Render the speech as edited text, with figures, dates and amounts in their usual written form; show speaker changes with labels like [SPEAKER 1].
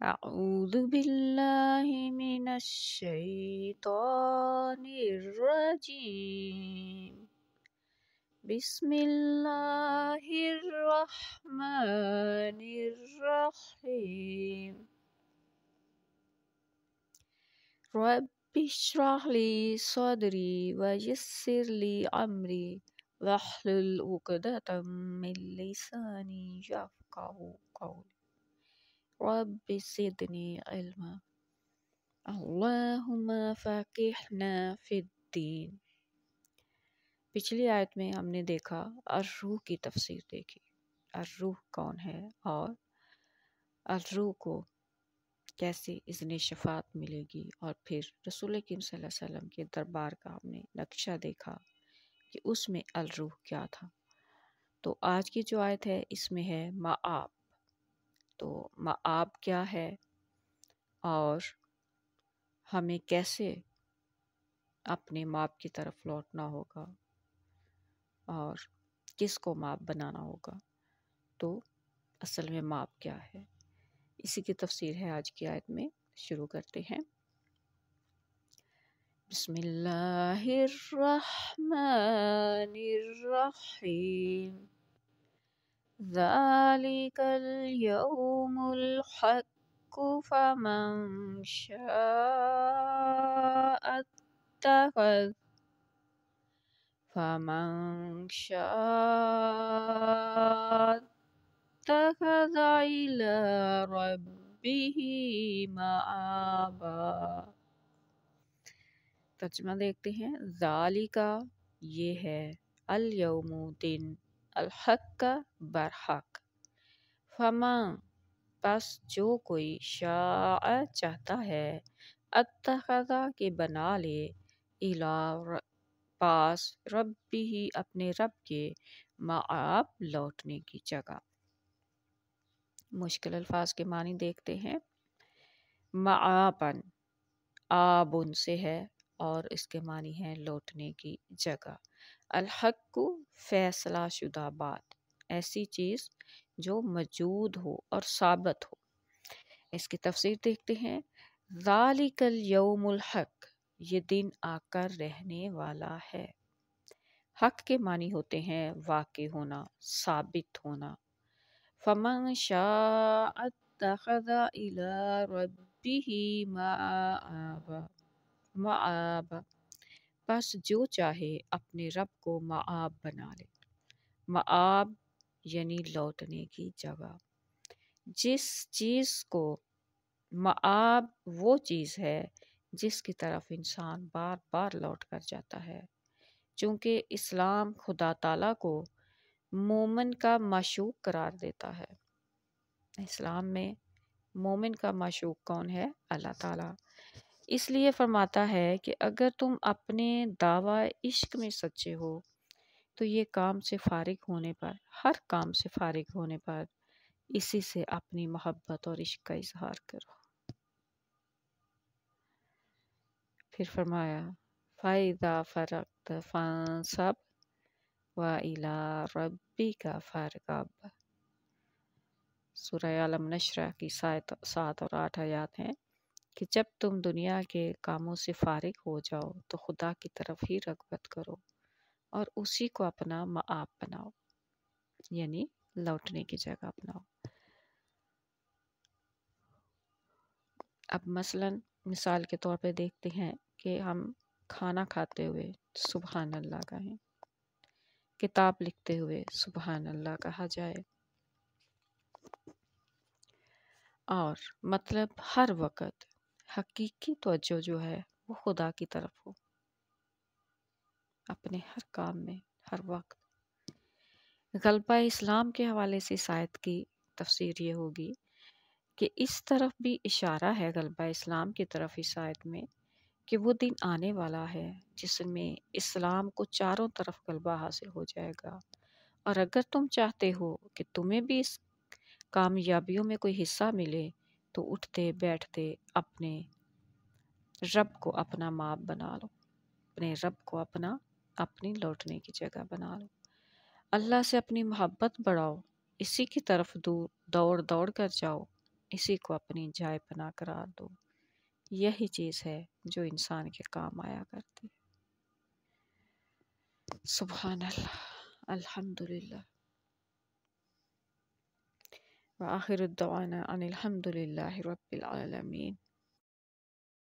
[SPEAKER 1] أعوذ بالله من الشيطان الرجيم. بسم الله الرحمن الرحيم. رب اشرح لي صدري ويسر لي أمري واحلل عقدة من لساني يفقهوا قولي. رب زدني علما. اللهم فقهنا في الدين. पिछली आयत में हमने देखा अर्रूह की तफसीर देखी, अर्रूह कौन है और अर्रूह को कैसे इज़्ने शफात मिलेगी, और फिर रसूल करीम सल्लल्लाहु अलैहि वसल्लम के दरबार का हमने नक्शा देखा कि उसमें अर्रूह क्या था। तो आज की जो आयत है इसमें है माआब। तो माआब क्या है और हमें कैसे अपने माप की तरफ लौटना होगा और किसको माप बनाना होगा, तो असल में माप क्या है, इसी की तफसीर है आज की आयत में। शुरू करते हैं। बिस्मिल्लाहिर्रहमानिर्रहीम। ज़ालिकल यौमुल हक़्क़ु फमन शाअ इत्तख़ज़ इत्तख़ज़ इला रब्बिही मआबा। तर्जुमा देखते हैं। ज़ालिका ये है, अल यौमु दिन, अल हक़ बरहक, फमा बस जो कोई शाअ चाहता है, अत्तख़ज़ा के बना ले, इला पास, रब्बिही अपने रब के, मआब लौटने की जगह। मुश्किल अल्फाज के मानी देखते हैं। मआबन आबुन से है और इसके मानी है लौटने की जगह। अल-हक़्क़ु फैसला शुदा बात, ऐसी चीज़ जो मौजूद हो और साबित हो। इसकी तफसीर देखते हैं। ज़ालिकल यौमुल हक़, ये दिन आकर रहने वाला है। हक़ के मानी होते हैं वाक़ई होना, साबित होना। फमन शाअ इत्तख़ज़ इला रब्बिही मआबा, मआब बस जो चाहे अपने रब को मआब बना ले। मआब यानी लौटने की जगह। जिस चीज़ को मआब वो चीज़ है जिसकी तरफ इंसान बार बार लौट कर जाता है। चूँकि इस्लाम खुदा ताला को मोमिन का माशूक करार देता है। इस्लाम में मोमिन का माशूक कौन है? अल्लाह ताला। इसलिए फरमाता है कि अगर तुम अपने दावा इश्क में सच्चे हो तो ये काम से फारिग होने पर, हर काम से फारिग होने पर इसी से अपनी मोहब्बत और इश्क का इजहार करो। फिर फरमाया फ़ाइज़ा फ़रग़्त फ़ंसब व इला रब्बिका फ़रग़ब। सूरह अलम नशरा की 7 और 8 आयत हैं कि जब तुम दुनिया के कामों से फारिग हो जाओ तो खुदा की तरफ ही रग़बत करो और उसी को अपना मआब बनाओ, यानी लौटने की जगह बनाओ। अब मसलन मिसाल के तौर पे देखते हैं कि हम खाना खाते हुए सुबहान अल्लाह कहें, किताब लिखते हुए सुबहान अल्लाह कहा जाए, और मतलब हर वक़्त हकीकी तवज्जो जो है वो खुदा की तरफ हो, अपने हर काम में हर वक्त। ग़लबा इस्लाम के हवाले से इस आयत की तफसीर ये होगी कि इस तरफ भी इशारा है ग़लबा इस्लाम की तरफ इस आयत में कि वो दिन आने वाला है जिसमें इस्लाम को चारों तरफ ग़लबा हासिल हो जाएगा। और अगर तुम चाहते हो कि तुम्हें भी इस कामयाबियों में कोई हिस्सा मिले तो उठते बैठते अपने रब को अपना माप बना लो, अपने रब को अपनी लौटने की जगह बना लो। अल्लाह से अपनी मोहब्बत बढ़ाओ, इसी की तरफ दौड़ दौड़ कर जाओ اسی کو اپنی جائے پناہ قرار دو۔ یہی چیز ہے جو انسان کے کام آیا کرتی ہے۔ سبحان اللہ، الحمدللہ، وآخر الدعوانا ان الحمد للہ رب العالمین۔